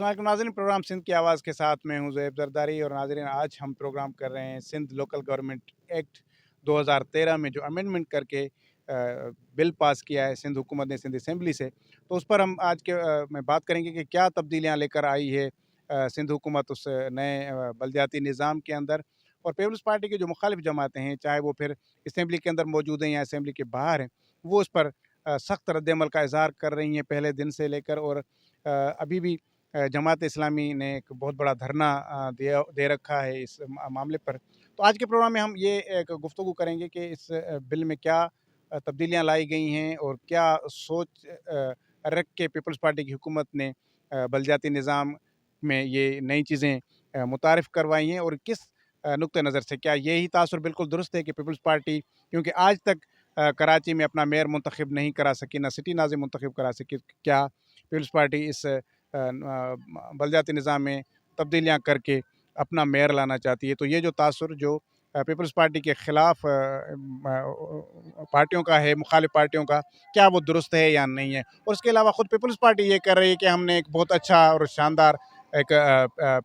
अस्सलाम वालेकुम नाज़रीन, प्रोग्राम सिंध की आवाज़ के साथ मैं हूं ज़ुहैब ज़रदारी। और नाज़रीन, आज हम प्रोग्राम कर रहे हैं सिंध लोकल गवर्नमेंट एक्ट 2013 में जो अमेंडमेंट करके बिल पास किया है सिंध हुकूमत ने सिंध असेंबली से। तो उस पर हम आज के में बात करेंगे कि क्या तब्दीलियाँ लेकर आई है सिंध हुकूमत उस नए बलदियाती निज़ाम के अंदर। और पीपल्स पार्टी की जो मुखालिफ जमातें हैं, चाहे वो फिर असेंबली के अंदर मौजूद हैं या असेंबली के बाहर हैं, वो उस पर सख्त रद्द-ए-अमल का इज़हार कर रही हैं पहले दिन से लेकर। और अभी भी जमात इस्लामी ने एक बहुत बड़ा धरना दे रखा है इस मामले पर। तो आज के प्रोग्राम में हम ये एक गुफ्तगू करेंगे कि इस बिल में क्या तब्दीलियाँ लाई गई हैं और क्या सोच रख के पीपल्स पार्टी की हुकूमत ने बलदियाती निज़ाम में ये नई चीज़ें मुतारिफ़ करवाई हैं। और किस नुक्ते नज़र से क्या यही तासुर बिल्कुल दुरुस्त है कि पीपल्स पार्टी, क्योंकि आज तक कराची में अपना मेयर मुंतखब नहीं करा सकी, ना सिटी नाज़िम मुंतखब करा सकी, क्या पीपल्स पार्टी इस बलदियाती निज़ाम में तब्दीलियाँ करके अपना मेयर लाना चाहती है? तो ये जो तासुर जो पीपल्स पार्टी के ख़िलाफ़ पार्टियों का है, मुखालिफ पार्टियों का, क्या वो दुरुस्त है या नहीं है? और उसके अलावा ख़ुद पीपल्स पार्टी ये कर रही है कि हमने एक बहुत अच्छा और शानदार एक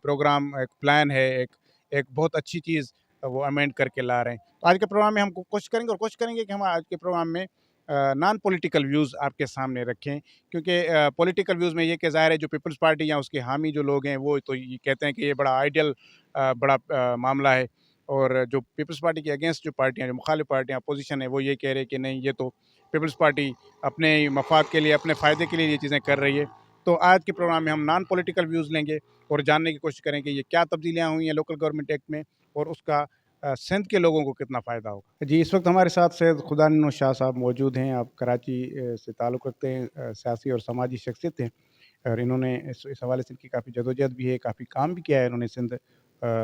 प्रोग्राम, एक प्लान है, एक एक बहुत अच्छी चीज़ वो अमेंड करके ला रहे हैं। तो आज के प्रोग्राम में हम कोशिश करेंगे और कोशिश करेंगे कि हम आज के प्रोग्राम में नॉन पॉलिटिकल व्यूज़ आपके सामने रखें। क्योंकि पॉलिटिकल व्यूज़ में ये कि ज़ाहिर है जो पीपल्स पार्टी या उसके हामी जो लोग हैं, वो तो ये कहते हैं कि ये बड़ा आइडियल बड़ा मामला है। और जो पीपल्स पार्टी के अगेंस्ट जो पार्टियाँ, जो मुखालिफ पार्टियाँ, अपोजिशन है, वो ये कह रहे हैं कि नहीं, ये तो पीपल्स पार्टी अपने ही मफाद के लिए, अपने फ़ायदे के लिए ये चीज़ें कर रही है। तो आज के प्रोग्राम में हम नॉन पॉलिटिकल व्यूज़ लेंगे और जानने की कोशिश करें कि ये क्या तब्दीलियाँ हुई हैं लोकल गवर्नमेंट एक्ट में और उसका सिंध के लोगों को कितना फ़ायदा होगा। जी, इस वक्त हमारे साथ सैयद खुदानिनो शाह साहब मौजूद हैं। आप कराची से ताल्लुक़ रखते हैं, सियासी और समाजी शख्सियत हैं। और इन्होंने इस हवाले से इनकी काफ़ी जदोजहद भी है, काफ़ी काम भी किया है इन्होंने सिंध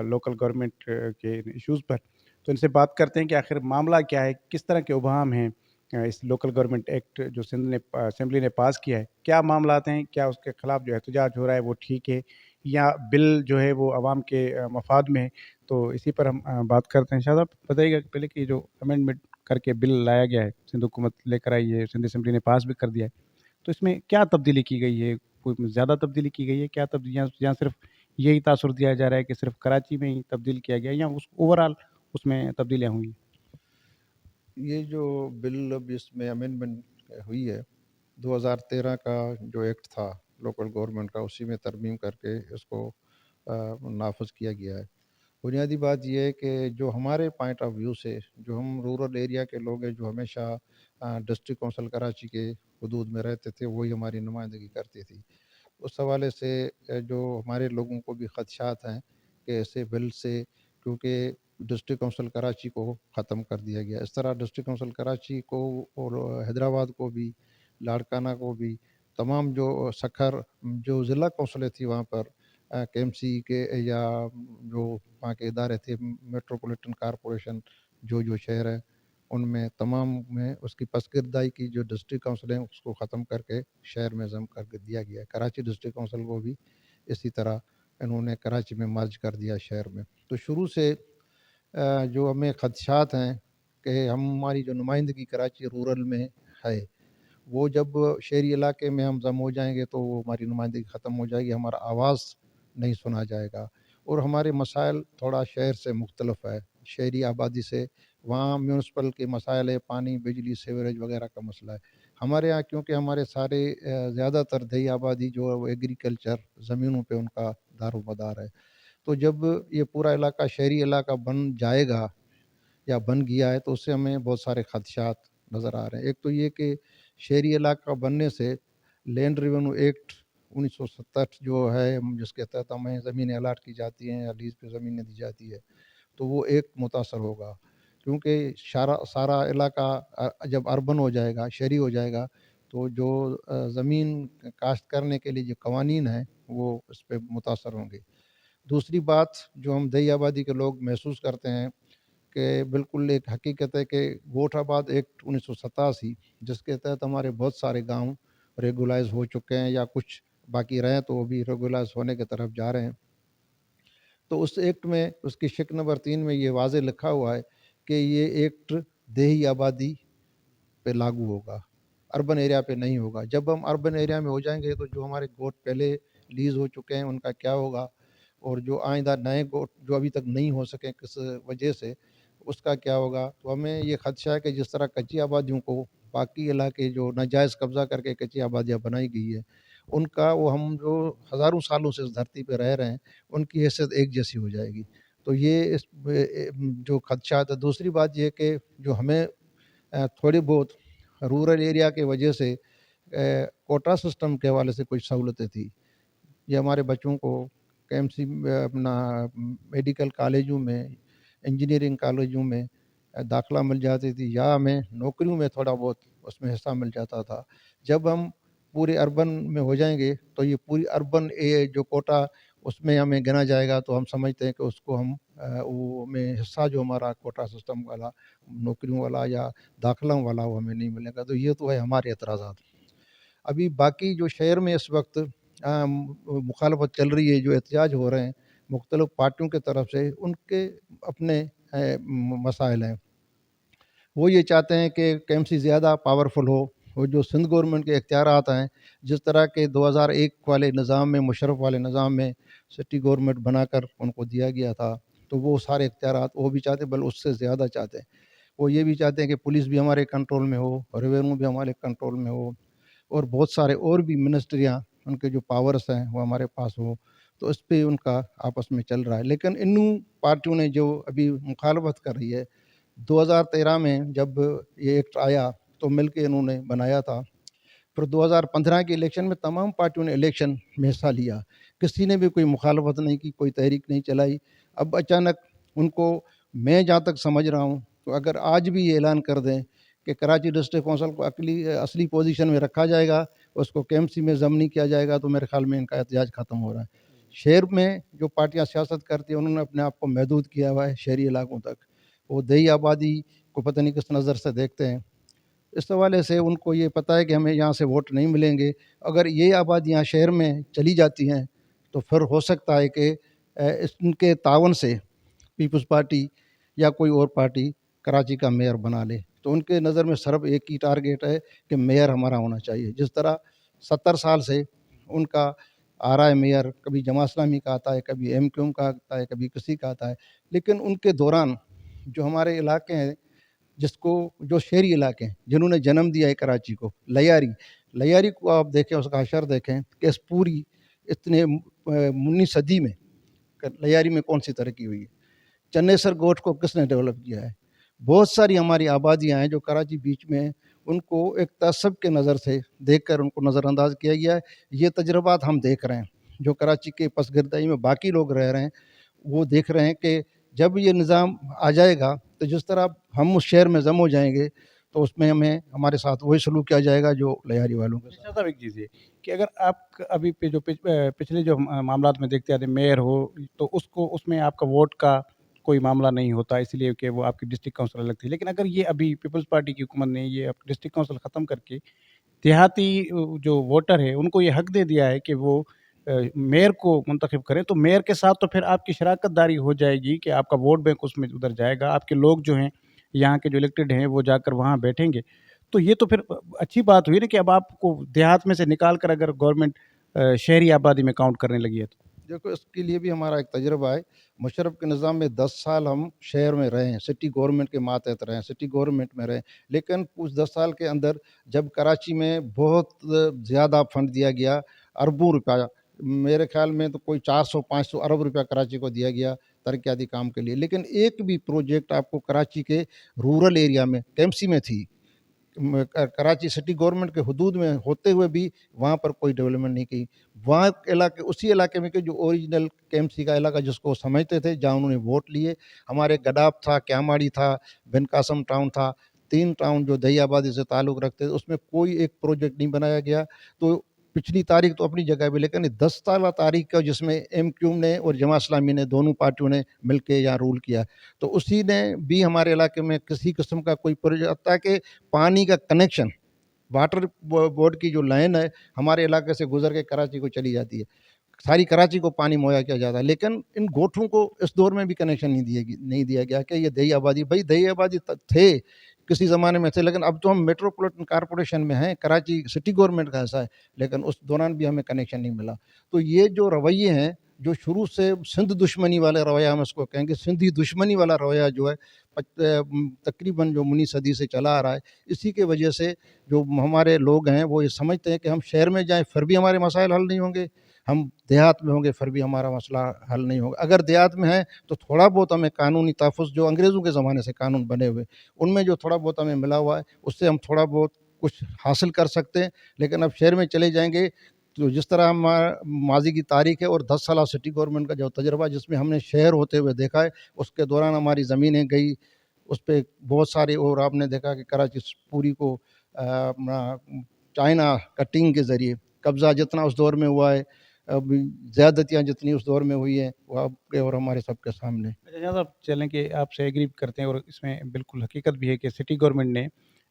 लोकल गवर्नमेंट के इश्यूज़ पर। तो इनसे बात करते हैं कि आखिर मामला क्या है, किस तरह के उबाम हैं इस लोकल गवर्नमेंट एक्ट जो सिंध ने असेंबली ने पास किया है, क्या मामलात हैं, क्या उसके खिलाफ जो एहतजाज हो रहा है वो ठीक है, या बिल जो है वो आवाम के मफाद में है। तो इसी पर हम बात करते हैं। शाह साहब, बताइएगा कि पहले कि जो अमेंडमेंट करके बिल लाया गया है, सिंध हुकूमत लेकर आई है, सिंध असेंबली ने पास भी कर दिया है, तो इसमें क्या तब्दीली की गई है? कोई ज़्यादा तब्दीली की गई है? क्या तब्दीलियाँ, या सिर्फ़ यही तासुर दिया जा रहा है कि सिर्फ़ कराची में ही तब्दील किया गया है, या उस ओवरऑल उसमें तब्दीलियाँ हुई हैं? ये जो बिल अब इसमें अमेंडमेंट हुई है, 2013 का जो एक्ट था लोकल गवर्नमेंट का, उसी में तरमीम करके इसको नाफिज किया गया है। बुनियादी बात ये है कि जो हमारे पॉइंट ऑफ व्यू से, जो हम रूरल एरिया के लोग हैं, जो हमेशा डिस्ट्रिक्ट कौंसल कराची के हदूद में रहते थे, वही हमारी नुमाइंदगी करती थी। उस हवाले से जो हमारे लोगों को भी खदशात हैं कि ऐसे बिल से, क्योंकि डिस्ट्रिक्ट कौंसल कराची को ख़त्म कर दिया गया। इस तरह डिस्ट्रिक्ट कौंसल कराची को और हैदराबाद को भी, लाड़काना को भी, तमाम जो सखर जो ज़िला कौंसलें थी वहाँ पर, केएमसी के या जो वहाँ के इदारे थे, मेट्रोपॉलिटन कॉरपोरेशन, जो शहर है उनमें तमाम में उसकी पसगिरदाई की जो डिस्ट्रिक्ट काउंसिल है उसको ख़त्म करके शहर में ज़म करके दिया गया है। कराची डिस्ट्रिक्ट काउंसिल को भी इसी तरह इन्होंने कराची में मर्ज कर दिया शहर में। तो शुरू से जो हमें खदशात हैं कि हमारी जो नुमाइंदगी कराची रूरल में है, वो जब शहरी इलाके में हम जम हो जाएँगे तो वो हमारी नुमाइंदगी ख़त्म हो जाएगी, हमारा आवाज़ नहीं सुना जाएगा। और हमारे मसाइल थोड़ा शहर से मुख्तलिफ है, शहरी आबादी से। वहाँ म्यूनसिपल के मसाइल है, पानी, बिजली, सीवरेज वगैरह का मसला है। हमारे यहाँ क्योंकि हमारे सारे ज़्यादातर दही आबादी जो है वो एग्रीकल्चर ज़मीनों पे उनका दारोमदार है। तो जब ये पूरा इलाका शहरी इलाका बन जाएगा या बन गया है, तो उससे हमें बहुत सारे खदशात नज़र आ रहे हैं। एक तो ये कि शहरी इलाका बनने से लैंड रेवेन्यू एक्ट 1967 जो है, जिसके तहत हमें ज़मीनें अलाट की जाती हैं या लीज़ पे ज़मीनें दी जाती है, तो वो एक मुतासर होगा। क्योंकि सारा सारा इलाका जब अर्बन हो जाएगा, शहरी हो जाएगा, तो जो ज़मीन काश्त करने के लिए जो कवानीन हैं, वो इस पे मुतासर होंगे। दूसरी बात जो हम दही आबादी के लोग महसूस करते हैं कि बिल्कुल एक हकीकत है कि गोठाबाद एक्ट 1987, जिसके तहत हमारे बहुत सारे गाँव रेगुलाइज़ हो चुके हैं या कुछ बाकी रहे हैं, तो वो भी रेगुलाइज़ होने की तरफ जा रहे हैं। तो उस एक्ट में उसकी शिक नंबर 3 में ये वाज़ेह लिखा हुआ है कि ये एक्ट देही आबादी पे लागू होगा, अर्बन एरिया पे नहीं होगा। जब हम अर्बन एरिया में हो जाएँगे तो जो हमारे गोट पहले लीज़ हो चुके हैं उनका क्या होगा, और जो आइंदा नए गोट जो अभी तक नहीं हो सके किस वजह से, उसका क्या होगा। तो हमें ये ख़दशा है कि जिस तरह कच्ची आबादियों को बाकी इलाके जो नाजायज़ कब्ज़ा करके कच्ची आबादियाँ बनाई गई है, उनका वो हम जो हज़ारों सालों से इस धरती पे रह रहे हैं, उनकी हैसियत एक जैसी हो जाएगी। तो ये जो खदशात है। दूसरी बात ये है कि जो हमें थोड़ी बहुत रूरल एरिया की वजह से कोटा सिस्टम के हवाले से कुछ सहूलतें थी। ये हमारे बच्चों को केएमसी अपना मेडिकल कॉलेजों में, इंजीनियरिंग कॉलेजों में दाखिला मिल जाती थी, या हमें नौकरियों में थोड़ा बहुत उसमें हिस्सा मिल जाता था। जब हम पूरे अर्बन में हो जाएँगे, तो ये पूरी अर्बन जो कोटा उसमें हमें गिना जाएगा, तो हम समझते हैं कि उसको हम वो हमें हिस्सा जो हमारा कोटा सिस्टम वाला, नौकरियों वाला या दाखिलों वाला, वो हमें नहीं मिलेगा। तो ये तो है हमारे एतराज़ात। अभी बाकी जो शहर में इस वक़्त मुखालफत चल रही है, जो एहतजाज हो रहे हैं मुख्तलिफ़ पार्टियों की तरफ से, उनके अपने मसाइल हैं। वो ये चाहते हैं कि केएमसी ज़्यादा पावरफुल हो, और जो सिंध गवर्नमेंट के इख्तियारात हैं, जिस तरह के 2001 वाले निज़ाम में, मुशर्रफ वाले निज़ाम में सिटी गवर्नमेंट बनाकर उनको दिया गया था, तो वो सारे इख्तियारात वो भी चाहते हैं, बल्कि उससे ज़्यादा चाहते हैं। वो ये भी चाहते हैं कि पुलिस भी हमारे कंट्रोल में हो, रेवेन्यू भी हमारे कंट्रोल में हो, और बहुत सारे और भी मिनिस्ट्रियाँ, उनके जो पावर्स हैं वो हमारे पास हो। तो इस पे उनका आपस में चल रहा है। लेकिन इन्हीं पार्टियों ने जो अभी मुखालफत कर रही है, 2013 में जब ये एक्ट आया तो मिल के इन्होंने बनाया था। फिर 2015 के इलेक्शन में तमाम पार्टियों ने इलेक्शन में हिस्सा लिया। किसी ने भी कोई मुखालफत नहीं की, कोई तहरीक नहीं चलाई। अब अचानक उनको, मैं जहाँ तक समझ रहा हूँ, तो अगर आज भी ये ऐलान कर दें कि कराची डिस्ट्रिक्ट कौंसिल को असली पोजीशन में रखा जाएगा, उसको केएमसी में ज़ब्नी किया जाएगा, तो मेरे ख़्याल में इनका एहतजाज ख़त्म हो रहा है। शहर में जो पार्टियाँ सियासत करती हैं, उन्होंने अपने आप को महदूद किया हुआ है शहरी इलाकों तक। वो देही आबादी को पता नहीं किस नज़र से देखते हैं। इस हवाले से उनको ये पता है कि हमें यहाँ से वोट नहीं मिलेंगे। अगर ये आबादियाँ शहर में चली जाती हैं, तो फिर हो सकता है कि इनके तावन से पीपल्स पार्टी या कोई और पार्टी कराची का मेयर बना ले। तो उनके नज़र में सिर्फ एक ही टारगेट है कि मेयर हमारा होना चाहिए। जिस तरह 70 साल से उनका आ रहा है मेयर, कभी जमात इस्लामी का आता है, कभी एमक्यूएम का आता है, कभी किसी का आता है। लेकिन उनके दौरान जो हमारे इलाके हैं, जो शहरी इलाके हैं, जिन्होंने जन्म दिया है कराची को, लयारी को आप देखें, उसका हशर देखें कि इस पूरी इतने 19 सदी में लयारी में कौन सी तरक्की हुई है। चन्नेसर गोठ को किसने डेवलप किया है। बहुत सारी हमारी आबादियाँ हैं जो कराची बीच में हैं, उनको एक तअस्सुब के नज़र से देखकर उनको नज़रअंदाज किया गया है। ये तजुर्बात हम देख रहे हैं, जो कराची के पसगरदाई में बाकी लोग रह रहे हैं, वो देख रहे हैं कि जब ये निज़ाम आ जाएगा, तो जिस तरह हम उस शहर में जम हो जाएंगे, तो उसमें हमारे साथ वही सलूक किया जाएगा जो लयारी वालों के साथ। अच्छा साहब, एक चीज़ ये कि अगर आप अभी पिछले जो मामलात में देखते आते, मेयर हो तो उसको उसमें आपका वोट का कोई मामला नहीं होता, इसलिए कि वो आपकी डिस्ट्रिक्ट काउंसिल अलग थी। लेकिन अगर ये अभी पीपल्स पार्टी की हुकूमत ने ये डिस्ट्रिक्ट काउंसिल ख़त्म करके देहाती जो वोटर है उनको ये हक दे दिया है कि वो मेयर को मुंतखब करें, तो मेयर के साथ तो फिर आपकी शराकत दारी हो जाएगी कि आपका वोट बैंक उसमें उधर जाएगा, आपके लोग जो हैं यहाँ के जो इलेक्टेड हैं वो जाकर वहाँ बैठेंगे। तो ये तो फिर अच्छी बात हुई ना कि अब आपको देहात में से निकाल कर अगर गवर्नमेंट शहरी आबादी में काउंट करने लगी है तो। देखो, इसके लिए भी हमारा एक तजुर्बा है। मुशर्रफ के निज़ाम में 10 साल हम शहर में रहे हैं, सिटी गवर्नमेंट के मातहत रहे हैं, सिटी गवर्नमेंट में रहे। लेकिन उस 10 साल के अंदर जब कराची में बहुत ज़्यादा फंड दिया गया, अरबों रुपया, मेरे ख़्याल में तो कोई 400-500 अरब रुपया कराची को दिया गया तरक्याती काम के लिए। लेकिन एक भी प्रोजेक्ट आपको कराची के रूरल एरिया में, केएमसी में थी, कराची सिटी गवर्नमेंट के हुदूद में होते हुए भी वहाँ पर कोई डेवलपमेंट नहीं की। वहाँ उसी इलाके में के जो ओरिजिनल केएमसी का इलाका जिसको वो समझते थे, जहाँ उन्होंने वोट लिए, हमारे गडाब था, क्यामाड़ी था, बिन कासम टाउन था, 3 टाउन जो दही आबादी से ताल्लुक़ रखते थे, उसमें कोई एक प्रोजेक्ट नहीं बनाया गया। तो पिछली तारीख तो अपनी जगह पे, लेकिन 10 साला तारीख का जिसमें एमक्यूएम ने और जमात इस्लामी ने, दोनों पार्टियों ने मिल के यहाँ रूल किया, तो उसी ने भी हमारे इलाके में किसी किस्म का कोई प्रोजेक्ट, हत्ता कि पानी का कनेक्शन, वाटर बोर्ड की जो लाइन है हमारे इलाके से गुजर के कराची को चली जाती है, सारी कराची को पानी मुहैया किया जाता है। लेकिन इन गोठों को इस दौर में भी कनेक्शन नहीं दिया गया कि ये दही आबादी, भाई दही आबादी थे, किसी ज़माने में थे, लेकिन अब तो हम मेट्रोपॉलिटन कॉर्पोरेशन में हैं, कराची सिटी गवर्नमेंट का हिस्सा है, लेकिन उस दौरान भी हमें कनेक्शन नहीं मिला। तो ये जो रवैये हैं, जो शुरू से सिंध दुश्मनी वाला रवैया हम इसको कहेंगे, सिंधी दुश्मनी वाला रवैया जो है तकरीबन जो 19 सदी से चला आ रहा है, इसी के वजह से जो हमारे लोग हैं वो ये समझते हैं कि हम शहर में जाएँ फिर भी हमारे मसाइल हल नहीं होंगे, हम देहात में होंगे फिर भी हमारा मसला हल नहीं होगा। अगर देहात में हैं तो थोड़ा बहुत हमें कानूनी तहफ़्फ़ुज़ जो अंग्रेज़ों के ज़माने से कानून बने हुए, उनमें जो थोड़ा बहुत हमें मिला हुआ है, उससे हम थोड़ा बहुत कुछ हासिल कर सकते हैं। लेकिन अब शहर में चले जाएँगे तो जिस तरह माज़ी की तारीख़ है और 10 साला सिटी गवर्नमेंट का जो तजुर्बा जिसमें हमने शहर होते हुए देखा है, उसके दौरान हमारी ज़मीनें गई, उस पे बहुत सारे, और आपने देखा कि कराची पूरी को अपना चाइना कटिंग के ज़रिए कब्ज़ा जितना उस दौर में हुआ है, अभी ज़्यादतियाँ जितनी उस दौर में हुई हैं, वो आपके और हमारे सबके सामने। अच्छा जहाँ साहब चलें कि आपसे एग्री करते हैं और इसमें बिल्कुल हकीकत भी है कि सिटी गवर्नमेंट ने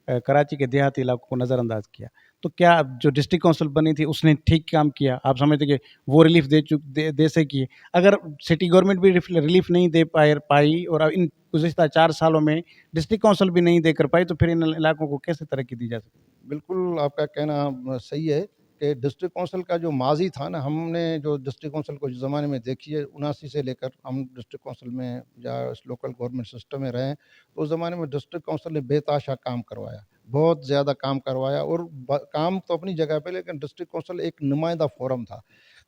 कराची के देहाती इलाकों को नज़रअंदाज किया। तो क्या जो डिस्ट्रिक्ट काउंसिल बनी थी उसने ठीक काम किया? आप समझते कि वो रिलीफ़ दे सकी? अगर सिटी गवर्नमेंट भी रिलीफ़ नहीं दे पाई और इन गुज़िश्ता 4 सालों में डिस्ट्रिक्ट काउंसिल भी नहीं देकर पाई, तो फिर इन इलाकों को कैसे तरक्की दी जा सकती? बिल्कुल आपका कहना सही है कि डिस्ट्रिक्ट काउंसिल का जो माज़ी था ना, हमने जो डिस्ट्रिक्ट काउंसिल को इस ज़माने में देखी है, 79 से लेकर हम डिस्ट्रिक्ट काउंसिल में या इस लोकल गवर्नमेंट सिस्टम में रहे हैं, तो उस ज़माने में डिस्ट्रिक्ट काउंसिल ने बेतहाशा काम करवाया, बहुत ज़्यादा काम करवाया, और काम तो अपनी जगह पे, लेकिन डिस्ट्रिक्ट काउंसिल एक नुमाइंदा फोरम था।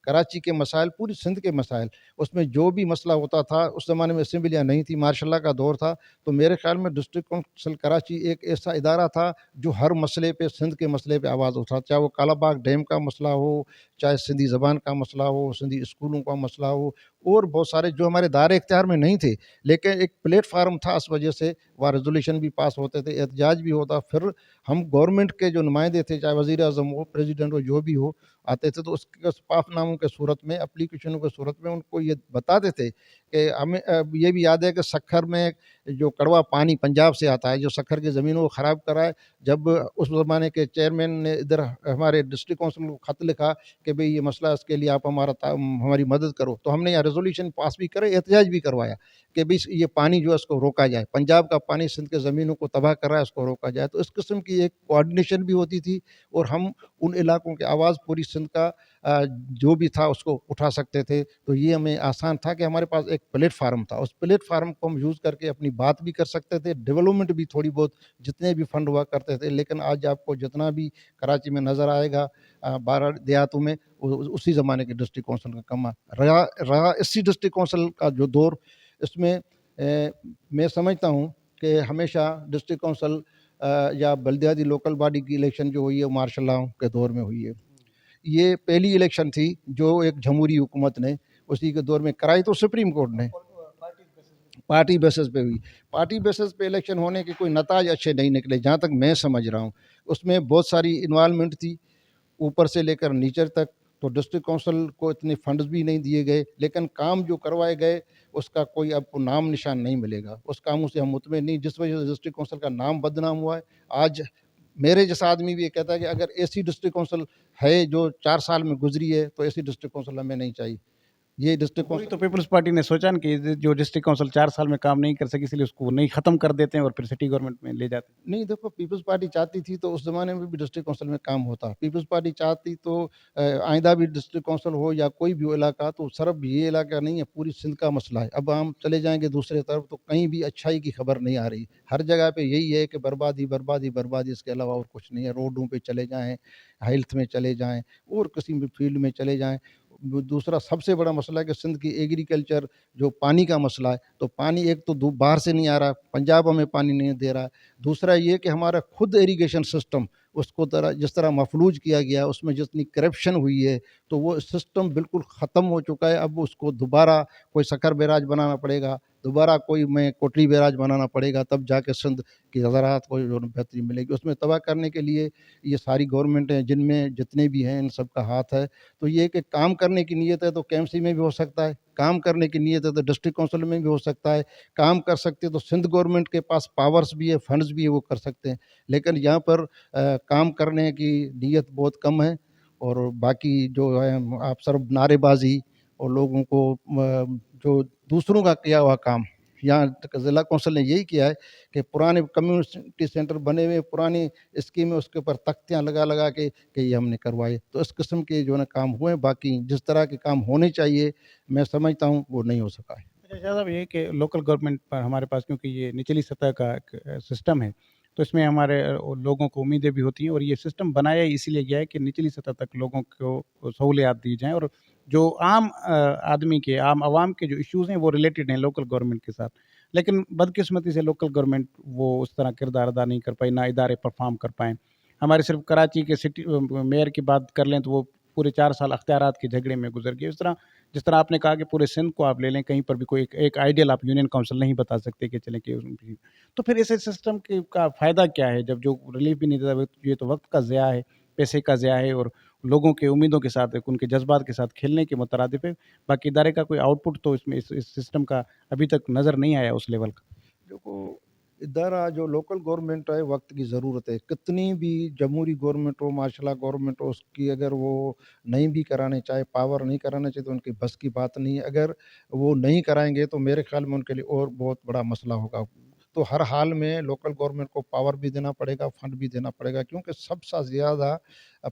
कराची के मसाइल, पूरी सिंध के मसाइल, उसमें जो भी मसला होता था, उस ज़माने में असेंबलियाँ नहीं थी, मार्शल लॉ का दौर था, तो मेरे ख़्याल में डिस्ट्रिक्ट काउंसिल कराची एक ऐसा इदारा था जो हर मसले पे, सिंध के मसले पे आवाज़ उठा, चाहे वो कालाबाग डैम का मसला हो, चाहे सिंधी ज़बान का मसला हो, सिंधी स्कूलों का मसला हो, और बहुत सारे जो हमारे दायरे इख्तियार में नहीं थे, लेकिन एक प्लेटफ़ार्म था, इस वजह से वहाँ रेज़ोल्यूशन भी पास होते थे, एहतजाज भी होता। फिर हम गवर्नमेंट के जो नुमाइंदे थे, चाहे वज़ीर-ए-आज़म हो, प्रेसिडेंट हो, जो भी हो, आते थे, तो उसके पाफ़नामों के सूरत में, एप्लीकेशनों के सूरत में उनको ये बताते थे कि हमें ये भी याद है कि सक्खर में जो कड़वा पानी पंजाब से आता है, जो सक्खर की ज़मीनों को ख़राब करा है, जब उस ज़माने के चेयरमैन ने इधर हमारे डिस्ट्रिक्ट काउंसिल को ख़त लिखा कि भई ये मसला, इसके लिए आप हमारी मदद करो, तो हमने यहाँ रेज़ोल्यूशन पास भी करे, एहतजाज भी करवाया कि भई ये पानी जो है इसको रोका जाए, पंजाब का पानी सिंध के ज़मीनों को तबाह कर रहा है, इसको रोका जाए। तो इस किस्म की एक कोऑर्डिनेशन भी होती थी, और हम उन इलाकों की आवाज़ पूरी सिंध का जो भी था उसको उठा सकते थे। तो ये हमें आसान था कि हमारे पास एक प्लेटफ़ार्म था, उस प्लेटफ़ार्म को हम यूज़ करके अपनी बात भी कर सकते थे, डेवलपमेंट भी थोड़ी बहुत जितने भी फंड हुआ करते थे। लेकिन आज आपको जितना भी कराची में नज़र आएगा 12 देहातों में, उसी ज़माने के डिस्ट्रिक्ट काउंसिल का कमा रहा रहा इसी डिस्ट्रिक्ट काउंसिल का जो दौर, इसमें मैं समझता हूँ कि हमेशा डिस्ट्रिक्ट काउंसिल या बल्दियाती लोकल बॉडी की इलेक्शन जो हुई है, वो मार्शल लॉ के दौर में हुई है। ये पहली इलेक्शन थी जो एक जमहूरी हुकूमत ने उसी के दौर में कराई, तो सुप्रीम कोर्ट ने पार्टी बेसिस पे हुई। पार्टी बेसिस पे इलेक्शन होने के कोई नताज अच्छे नहीं निकले, जहाँ तक मैं समझ रहा हूँ। उसमें बहुत सारी इन्वॉल्वमेंट थी, ऊपर से लेकर नीचे तक। तो डिस्ट्रिक्ट काउंसिल को इतने फंड्स भी नहीं दिए गए, लेकिन काम जो करवाए गए उसका कोई आपको नाम निशान नहीं मिलेगा। उस कामों से हम मुतमिन नहीं, जिस वजह से डिस्ट्रिक्ट काउंसिल का नाम बदनाम हुआ है। आज मेरे जैसा आदमी भी ये कहता है कि अगर ऐसी डिस्ट्रिक्ट काउंसिल है जो 4 साल में गुज़री है, तो ऐसी डिस्ट्रिक्ट काउंसिल हमें नहीं चाहिए। ये डिस्ट्रिक्ट वही काउंसिल तो पीपल्स पार्टी ने सोचा ना कि जो डिस्ट्रिक्ट काउंसिल 4 साल में काम नहीं कर सकी, इसलिए उसको नहीं ख़त्म कर देते हैं और फिर सिटी गवर्नमेंट में ले जाते हैं। नहीं, देखो, पीपल्स पार्टी चाहती थी तो उस ज़माने में भी डिस्ट्रिक्ट काउंसिल में काम होता। पीपल्स पार्टी चाहती तो आइंदा भी डिस्ट्रिक्ट काउंसिल हो या कोई भी इलाका, तो सिर्फ़ ये इलाका नहीं है, पूरी सिंध का मसला है। अब हम चले जाएँगे दूसरी तरफ तो कहीं भी अच्छाई की खबर नहीं आ रही। हर जगह पे यही है कि बर्बादी, बर्बादी, बर्बादी, इसके अलावा और कुछ नहीं है। रोडों पे चले जाएँ, हेल्थ में चले जाएँ, और किसी भी फ़ील्ड में चले जाएँ। दूसरा सबसे बड़ा मसला है कि सिंध की एग्रीकल्चर, जो पानी का मसला है, तो पानी एक तो बाहर से नहीं आ रहा, पंजाब हमें पानी नहीं दे रहा है। दूसरा ये कि हमारा खुद इरिगेशन सिस्टम, उसको जिस तरह मफलूज किया गया, उसमें जितनी करप्शन हुई है, तो वो सिस्टम बिल्कुल ख़त्म हो चुका है। अब उसको दोबारा कोई शक्कर बैराज बनाना पड़ेगा, दोबारा कोई में कोटली बैराज बनाना पड़ेगा, तब जाके सिंध की ज़राअत को जो बेहतरी मिलेगी। उसमें तबाह करने के लिए ये सारी गवर्नमेंटें जिनमें जितने भी हैं, इन सब का हाथ है। तो ये कि काम करने की नीयत है तो केएमसी में भी हो सकता है, काम करने की नीयत है तो डिस्ट्रिक्ट काउंसिल में भी हो सकता है, काम कर सकते हैं तो सिंध गवर्नमेंट के पास पावर्स भी है, फंड्स भी है, वो कर सकते हैं। लेकिन यहाँ पर काम करने की नीयत बहुत कम है, और बाकी जो है आप सिर्फ नारेबाज़ी और लोगों को जो दूसरों का किया हुआ काम, यहाँ तक ज़िला कौंसिल ने यही किया है कि पुराने कम्युनिटी सेंटर बने हुए, पुरानी स्कीमें उसके ऊपर तख्तियाँ लगा के कि ये हमने करवाए। तो इस किस्म के जो है ना काम हुए, बाकी जिस तरह के काम होने चाहिए मैं समझता हूँ वो नहीं हो सका है। अच्छा शाह साहब, ये कि लोकल गवर्नमेंट पर हमारे पास क्योंकि ये निचली सतह का एक सिस्टम है, तो इसमें हमारे लोगों को उम्मीदें भी होती हैं और ये सिस्टम बनाया ही इसीलिए गया है कि निचली सतह तक लोगों को सहूलियात दी जाएँ और जो आम आदमी के, आम आवाम के जो इश्यूज़ हैं वो रिलेटेड हैं लोकल गवर्नमेंट के साथ। लेकिन बदकिस्मती से लोकल गवर्नमेंट वो उस तरह किरदार अदा नहीं कर पाई, ना इदारे परफ़ॉर्म कर पाएँ। हमारे सिर्फ़ कराची के मेयर की बात कर लें तो वो पूरे 4 साल अख्तियारात के झगड़े में गुज़र गए। जिस तरह आपने कहा कि पूरे सिंध को आप ले लें, कहीं पर भी कोई एक आइडियल आप यूनियन काउंसिल नहीं बता सकते कि चलें कि तो फिर ऐसे सिस्टम के का फ़ायदा क्या है जब जो रिलीफ़ भी नहीं देता, ये तो वक़्त का ज़िया है, पैसे का ज़िया है और लोगों के उम्मीदों के साथ, उनके जज़्बात के साथ खेलने के मुतरादिफ है। बाकी इदारे का कोई आउटपुट तो इसमें इस सिस्टम का अभी तक नज़र नहीं आया उस लेवल का। देखो, इदारा जो लोकल गवर्नमेंट है वक्त की ज़रूरत है। कितनी भी जमहूरी गवर्नमेंट हो, माशाल्लाह गवर्नमेंट हो, उसकी अगर वो नहीं भी कराने चाहे, पावर नहीं कराना चाहिए तो उनकी बस की बात नहीं है। अगर वो नहीं कराएँगे तो मेरे ख़्याल में उनके लिए और बहुत बड़ा मसला होगा। तो हर हाल में लोकल गवर्नमेंट को पावर भी देना पड़ेगा, फंड भी देना पड़ेगा, क्योंकि सबसे ज़्यादा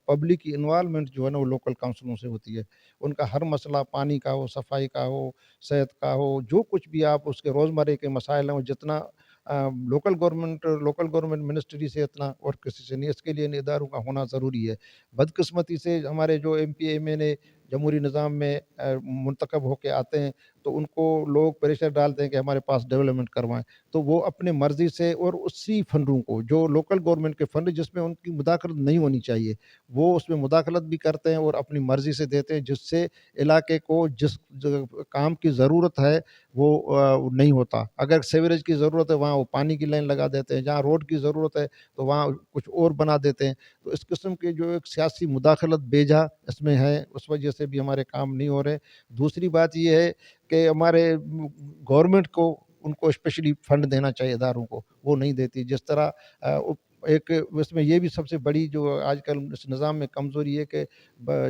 पब्लिक की इन्वॉल्वमेंट जो है ना वो लोकल काउंसिलों से होती है। उनका हर मसला पानी का हो, सफाई का हो, सेहत का हो, जो कुछ भी आप उसके रोज़मर्रा के मसाइल हैं, वो जितना लोकल गवर्नमेंट मिनिस्ट्री से इतना और किसी से नहीं, इसके लिए इन इदारों का होना ज़रूरी है। बदकिस्मती से हमारे जो एमपी, एमएलए जमहूरी निज़ाम में मुंतखब होके आते हैं, तो उनको लोग प्रेशर डालते हैं कि हमारे पास डेवलपमेंट करवाएँ। तो वो अपनी मर्ज़ी से और उसी फंडों को, जो लोकल गवर्नमेंट के फंड जिसमें उनकी मुदाखलत नहीं होनी चाहिए, वो उसमें मुदाखलत भी करते हैं और अपनी मर्ज़ी से देते हैं, जिससे इलाके को जिस ज काम की ज़रूरत है वो नहीं होता। अगर सीवरेज की ज़रूरत है वहाँ वो पानी की लाइन लगा देते हैं, जहाँ रोड की ज़रूरत है तो वहाँ कुछ और बना देते हैं। तो इस किस्म की जो एक सियासी मुदाखलत बेजा इसमें है, उस वजह से भी हमारे काम नहीं हो रहे। दूसरी बात ये है कि हमारे गवर्नमेंट को उनको स्पेशली फंड देना चाहिए इदारों को, वो नहीं देती। जिस तरह उप एक इसमें ये भी सबसे बड़ी जो आजकल इस निज़ाम में कमज़ोरी है कि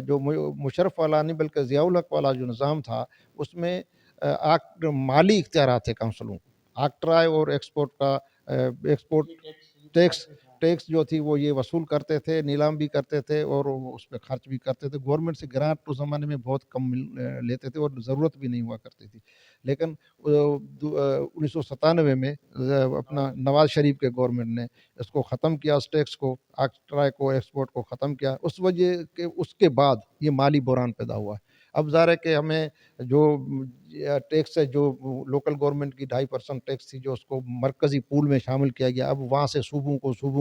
जो मुशर्रफ वाला नहीं बल्कि ज़ियाउल हक वाला जो निज़ाम था, उसमें माली इख्तियारात थे काउंसिलों को। आक्ट्राय और एक्सपोर्ट टैक्स टैक्स जो थी वो ये वसूल करते थे, नीलाम भी करते थे और वो उस पे खर्च भी करते थे। गवर्नमेंट से ग्रांट उस ज़माने में बहुत कम लेते थे और ज़रूरत भी नहीं हुआ करती थी। लेकिन 1997 में अपना नवाज़ शरीफ के गवर्नमेंट ने इसको ख़त्म किया, उस टैक्स को, आक्ट्राय को, एक्सपोर्ट को ख़त्म किया। उस वजह के उसके बाद ये माली बहरान पैदा हुआ है। अब ज़ाहिर है कि हमें जो टैक्स है, जो लोकल गवर्नमेंट की 2.5% टैक्स थी, जो उसको मरकज़ी पूल में शामिल किया गया, अब वहाँ से सूबों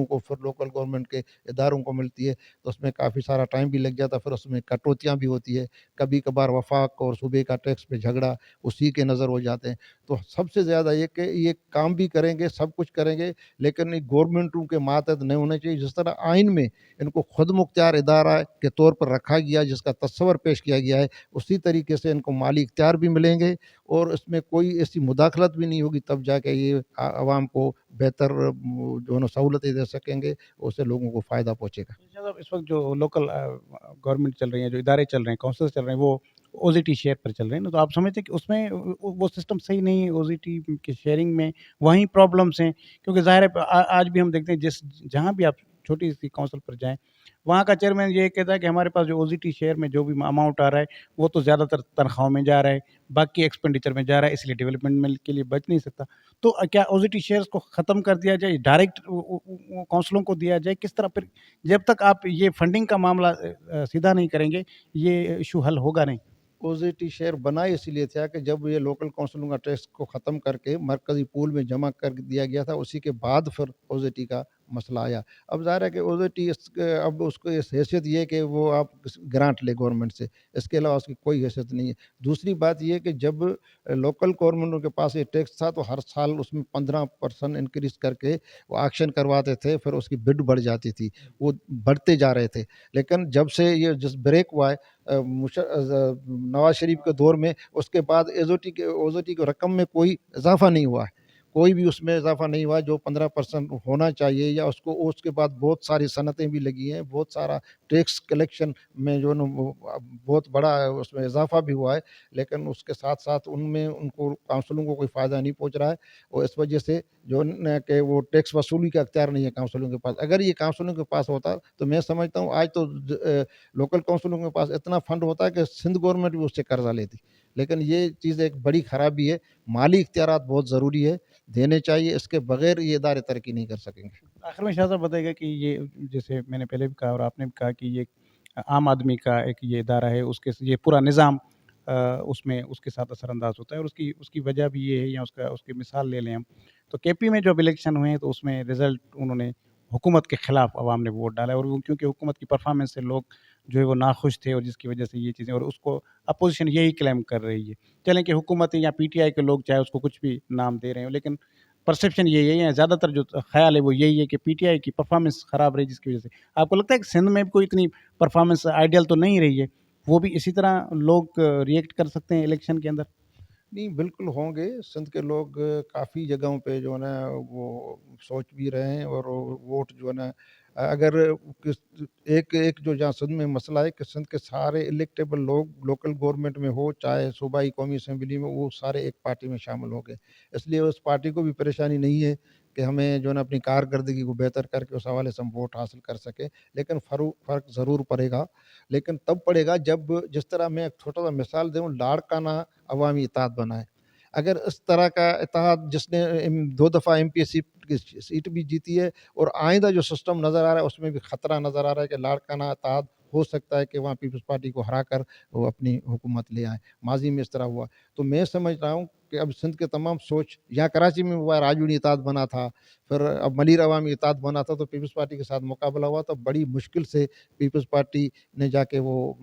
को फिर लोकल गवर्नमेंट के इदारों को मिलती है, तो उसमें काफ़ी सारा टाइम भी लग जाता है, फिर उसमें कटौतियाँ भी होती है। कभी-कभार वफ़ाक और सूबे का टैक्स पे झगड़ा उसी के नज़र हो जाते हैं। तो सबसे ज़्यादा ये कि ये काम भी करेंगे, सब कुछ करेंगे, लेकिन ये गवर्नमेंटों के मातहत नहीं होने चाहिए। जिस तरह आइन में इनको खुद मुख्तियार इदारा के तौर पर रखा गया, जिसका तस्वर पेश किया गया है, उसी तरीके से इनको माली इख्तियार भी मिलेंगे और इसमें कोई ऐसी मुदाखलत भी नहीं होगी, तब जाके ये आवाम को बेहतर जो है ना सहूलतें दे सकेंगे, उससे लोगों को फ़ायदा पहुँचेगा। मतलब इस वक़्त जो लोकल गवर्नमेंट चल रही है, जो इदारे चल रहे हैं, काउंसिल्स चल रहे हैं, वो ओज़ीटी शेयर पर चल रहे हैं ना, तो आप समझते हैं कि उसमें वो सिस्टम सही नहीं है, ओज़ीटी की शेयरिंग में वहीं प्रॉब्लम्स हैं? क्योंकि ज़ाहिर है आज भी हम देखते हैं जहाँ भी आप छोटी-सी काउंसिल पर जाएँ, वहाँ का चेयरमैन ये कहता है कि हमारे पास जो ओज़ीटी शेयर में जो भी अमाउंट आ रहा है, वो तो ज़्यादातर तनख्वाहों में जा रहा है, बाकी एक्सपेंडिचर में जा रहा है, इसलिए डेवलपमेंट में के लिए बच नहीं सकता। तो क्या ओज़ीटी शेयर्स को ख़त्म कर दिया जाए, डायरेक्ट वो काउंसिलों को दिया जाए? किस तरह फिर जब तक आप ये फंडिंग का मामला सीधा नहीं करेंगे, ये इश्यू हल होगा नहीं। ओज़ेटी शेयर बना इसीलिए था कि जब ये लोकल काउंसिलों का टैक्स को ख़त्म करके मरकज़ी पूल में जमा कर दिया गया था, उसी के बाद फिर ओज़ेटी का मसला आया। अब ज़ाहिर है कि ओज़ेटी अब उसको इस हैसियत ये है कि वो आप ग्रांट ले गवर्नमेंट से, इसके अलावा उसकी कोई हैसियत नहीं है। दूसरी बात ये है कि जब लोकल गवर्नमेंटों के पास ये टैक्स था, तो हर साल उसमें 15% इंक्रीज़ करके वो ऑक्शन करवाते थे, फिर उसकी बिड बढ़ जाती थी, वो बढ़ते जा रहे थे। लेकिन जब से ये जिस ब्रेक हुआ है नवाज़ शरीफ के दौर में, उसके बाद ओज़ेटी की रकम में कोई इज़ाफ़ा नहीं हुआ है। کوئی بھی اس میں اضافہ نہیں ہوا جو 15% ہونا چاہیے، یا اس کے بعد بہت ساری صنعتیں بھی لگی ہیں، بہت سارا ٹیکس کلیکشن میں جو ہے نا وہ بہت بڑا اس میں اضافہ بھی ہوا ہے، لیکن اس کے ساتھ ساتھ ان کو کونسلوں کو کوئی فائدہ نہیں پہنچ رہا ہے، اور اس وجہ سے جو ہے کہ وہ ٹیکس وصولی کا اختیار نہیں ہے کونسلوں کے پاس۔ اگر یہ کونسلوں کے پاس ہوتا تو میں سمجھتا ہوں آج تو لوکل کونسلوں کے پاس اتنا فنڈ ہوتا ہے کہ سندھ گورنمنٹ بھی اس سے قرضہ لیتی، لیکن یہ چیز ایک بڑی خرابی ہے۔ مالی اختیارات بہت ضروری ہے، دینے چاہیے، اس کے بغیر یہ ادارے ترقی نہیں کر سکیں گے۔ آخر میں شاہ صاحب بتائے گا کہ یہ جیسے میں نے پہلے بھی کہا اور آپ نے بھی کہا کہ یہ عام آدمی کا ایک یہ ادارہ ہے، اس کے یہ پورا نظام اس میں اس کے ساتھ اثر انداز ہوتا ہے، اور اس کی وجہ بھی یہ ہے، یا اس کی مثال لے لیں ہم تو کے پی میں جو الیکشن ہوئے ہیں تو اس میں رزلٹ انہوں نے حکومت کے خلاف عوام نے ووٹ ڈالا ہے، اور وہ کیونکہ حکومت کی پرفارمنس سے لوگ جو ہے وہ ناخوش تھے، اور جس کی وجہ سے یہ چیزیں، اور اس کو اپوزیشن یہی کلیم کر رہی ہے، چلیں کہ حکومت یا پی ٹی آئی کے لوگ چاہے اس کو کچھ بھی نام دے رہے ہوں، لیکن پرسیپشن یہی ہے، زیادہ تر جو خیال ہے وہ یہی ہے کہ پی ٹی آئی کی پرفارمنس خراب رہی، جس کی وجہ سے آپ کو لگتا ہے کہ سندھ میں بھی کوئی اتنی پرفارمنس آئیڈیل تو نہیں رہی ہے، وہ بھی اسی طرح لوگ ریئیکٹ کر سکتے ہیں الیکشن کے اندر؟ نہیں، بالکل ہوں گے، سندھ کے لوگ کافی جگہوں پہ جو ہے نا وہ سوچ بھی رہے ہیں، اور ووٹ جو ہے نا اگر ایک ایک جو جہاں سندھ میں مسئلہ ہے کہ سندھ کے سارے الیکٹیبل لوگ لوکل گورنمنٹ میں ہو چاہے صوبائی قومی اسمبلی میں، وہ سارے ایک پارٹی میں شامل ہو گئے، اس لیے اس پارٹی کو بھی پریشانی نہیں ہے کہ ہمیں جو ہے نا اپنی کارکردگی کو بہتر کر کے اس حوالے سے ہم ووٹ حاصل کر سکیں، لیکن فرق ضرور پڑے گا، لیکن تب پڑے گا جب جس طرح میں ایک چھوٹا سا مثال دوں، لاڑکانہ عوامی اتحاد بنا ہے۔ اگر اس طرح کا اتحاد جس نے 2 دفعہ ایم پی کی سیٹ بھی جیتی ہے، اور آئندہ جو سسٹم نظر آ رہا ہے اس میں بھی خطرہ نظر آ رہا ہے کہ لاڑکانہ اتحاد ہو سکتا ہے کہ وہاں پیپلز پارٹی کو ہرا کر وہ اپنی حکومت لے آئیں، ماضی میں اس طرح ہوا، تو میں سمجھ رہا ہوں کہ اب سندھ کے تمام سوچ، یہاں کراچی میں ہوا راجوڑی اتحاد بنا تھا، پھر اب ملیر عوامی اتحاد بنا تھا، تو پیپلز پارٹی کے ساتھ مقابلہ ہوا تو بڑی مشکل سے پیپلز پارٹی نے جا کے وہ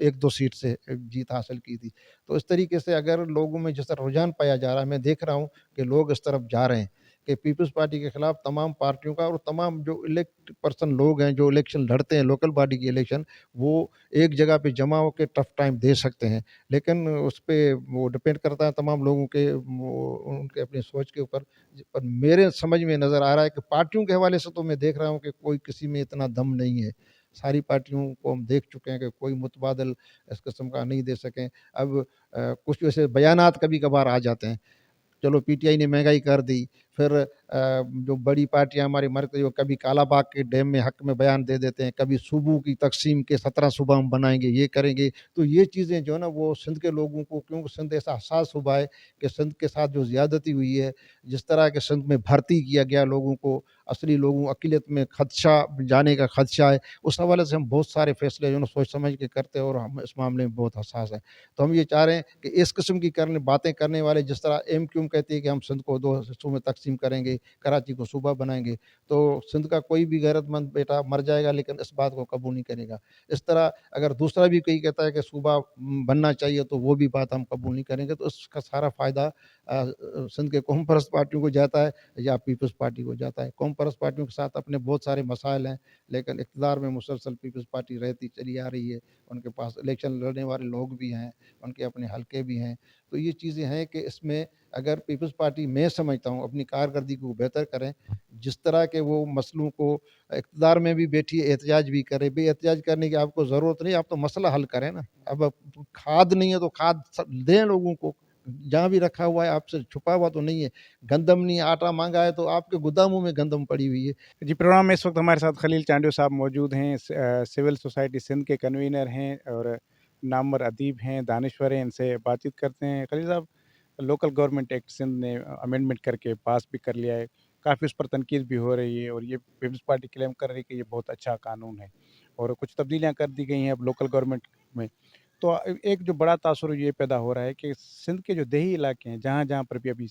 1-2 سیٹ سے جیت حاصل کی تھی۔ تو اس طریقے سے اگر لوگوں میں جس طرح رجحان پایا جا رہا ہے، میں دیکھ رہا ہوں کہ لوگ اس طرف جا رہے ہیں کہ پیپلز پارٹی کے خلاف تمام پارٹیوں کا، اور تمام جو الیکٹ پرسن لوگ ہیں جو الیکشن لڑتے ہیں لوکل باڈی کی الیکشن، وہ ایک جگہ پہ جمع ہو کے ٹف ٹائم دے سکتے ہیں، لیکن اس پہ وہ ڈپینڈ کرتا ہے تمام لوگوں کے ان کے اپنی سوچ کے اوپر۔ پر میرے سمجھ میں نظر آ رہا ہے کہ پارٹیوں کے حوالے سے تو میں دیکھ رہا ہوں کہ کوئی کسی میں اتنا دم نہیں ہے، ساری پارٹیوں کو ہم دیکھ چکے ہیں کہ کوئی متبادل اس قسم کا نہیں دے سکیں۔ اب کچھ ویسے بیانات کبھی کبھار آ جاتے ہیں، چلو پی ٹی آئی نے مہنگائی کر دی، پھر جو بڑی پارٹیاں ہماری مرکزی، وہ کبھی کالا باغ کے ڈیم میں حق میں بیان دے دیتے ہیں، کبھی صوبوں کی تقسیم کے 17 صوبہ ہم بنائیں گے، یہ کریں گے، تو یہ چیزیں جو ہے نا وہ سندھ کے لوگوں کو، کیونکہ سندھ ایسا حساس صوبہ ہے کہ سندھ کے ساتھ جو زیادتی ہوئی ہے، جس طرح کے سندھ میں بھرتی کیا گیا لوگوں کو، اصلی لوگوں اقلیت میں خدشہ جانے کا خدشہ ہے، اس حوالے سے ہم بہت سارے فیصلے جو ہے نا سوچ سمجھ کے کرتے ہیں، اور ہم اس معاملے میں بہت حساس ہیں۔ تو ہم یہ چاہ رہے ہیں کہ اس قسم کی باتیں کرنے والے، جس طرح ایم کیو ایم کہتی ہے کہ ہم سندھ کو 2 حصوں میں تقسیم کریں گے، کراچی کو صوبہ بنائیں گے، تو سندھ کا کوئی بھی غیرت مند بیٹا مر جائے گا لیکن اس بات کو قبول نہیں کرے گا۔ اس طرح اگر دوسرا بھی کوئی کہتا ہے کہ صوبہ بننا چاہیے تو وہ بھی بات ہم قبول نہیں کریں گے، تو اس کا سارا فائدہ سندھ کے قوم پرست پارٹیوں کو جاتا ہے یا پیپلز پارٹی کو جاتا ہے۔ قوم پرست پارٹیوں کے ساتھ اپنے بہت سارے مسائل ہیں، لیکن اقتدار میں مسلسل پیپلز پارٹی رہتی چلی آ رہی ہے، ان کے پاس الیکشن لڑنے والے لوگ بھی ہیں، ان کے اپنے حلقے بھی ہیں، تو یہ چیزیں ہیں کہ اس میں اگر پیپلز پارٹی، میں سمجھتا ہوں، اپنی کارکردگی کو بہتر کریں، جس طرح کے وہ مسئلوں کو اقتدار میں بھی بیٹھی احتجاج بھی کرے، بھی احتجاج کرنے کی آپ کو ضرورت نہیں، آپ تو مسئلہ حل کریں نا۔ اب کھاد نہیں ہے تو کھاد دیں لوگوں کو، جہاں بھی رکھا ہوا ہے آپ سے چھپا ہوا تو نہیں ہے، گندم نہیں، آٹا مانگا ہے تو آپ کے گوداموں میں گندم پڑی ہوئی ہے۔ جی، پروگرام میں اس وقت ہمارے ساتھ خلیل چانڈیو صاحب موجود ہیں، سول سوسائٹی سندھ کے کنوینر ہیں اور نامور ادیب ہیں، دانشور ہیں، ان سے بات چیت کرتے ہیں۔ خلیل صاحب، لوکل گورنمنٹ ایکٹ سندھ نے امینڈمنٹ کر کے پاس بھی کر لیا ہے، کافی اس پر تنقید بھی ہو رہی ہے، اور یہ پیپلز پارٹی کلیم کر رہی ہے کہ یہ بہت اچھا قانون ہے، اور کچھ تبدیلیاں کر دی گئی ہیں اب لوکل گورنمنٹ میں۔ تو ایک جو بڑا تاثر یہ پیدا ہو رہا ہے کہ سندھ کے جو دیہی علاقے ہیں، جہاں جہاں پر بھی ابھی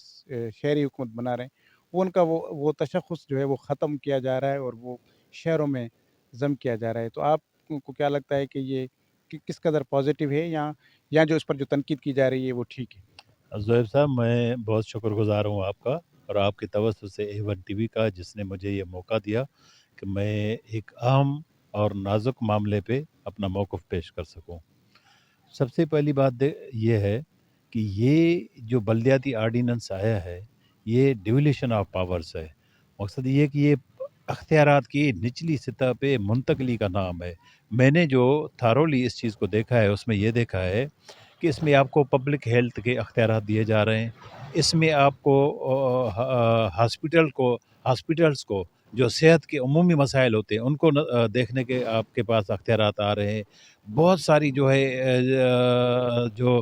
شہری حکومت بنا رہے ہیں، وہ ان کا وہ تشخص جو ہے وہ ختم کیا جا رہا ہے، اور وہ شہروں میں ضم کیا جا رہا ہے۔ تو آپ کو کیا لگتا ہے کہ یہ کس قدر پازیٹیو ہے، یا جو اس پر جو تنقید کی جا رہی ہے وہ ٹھیک ہے؟ زہیب صاحب، میں بہت شکر گزار ہوں آپ کا اور آپ کی توسط سے A1 TV کا، جس نے مجھے یہ موقع دیا کہ میں ایک اہم اور نازک معاملے پہ اپنا موقف پیش کر سکوں۔ سب سے پہلی بات یہ ہے کہ یہ جو بلدیاتی آرڈیننس آیا ہے، یہ ڈیولیشن آف پاورز ہے. مقصد یہ ہے کہ یہ اختیارات کی نچلی سطح پہ منتقلی کا نام ہے. میں نے جو تھارولی اس چیز کو دیکھا ہے اس میں یہ دیکھا ہے کہ اس میں آپ کو پبلک ہیلتھ کے اختیارات دیے جا رہے ہیں. اس میں آپ کو ہاسپٹلس کو جو صحت کے عمومی مسائل ہوتے ہیں ان کو دیکھنے کے آپ کے پاس اختیارات آ رہے ہیں. بہت ساری جو ہے جو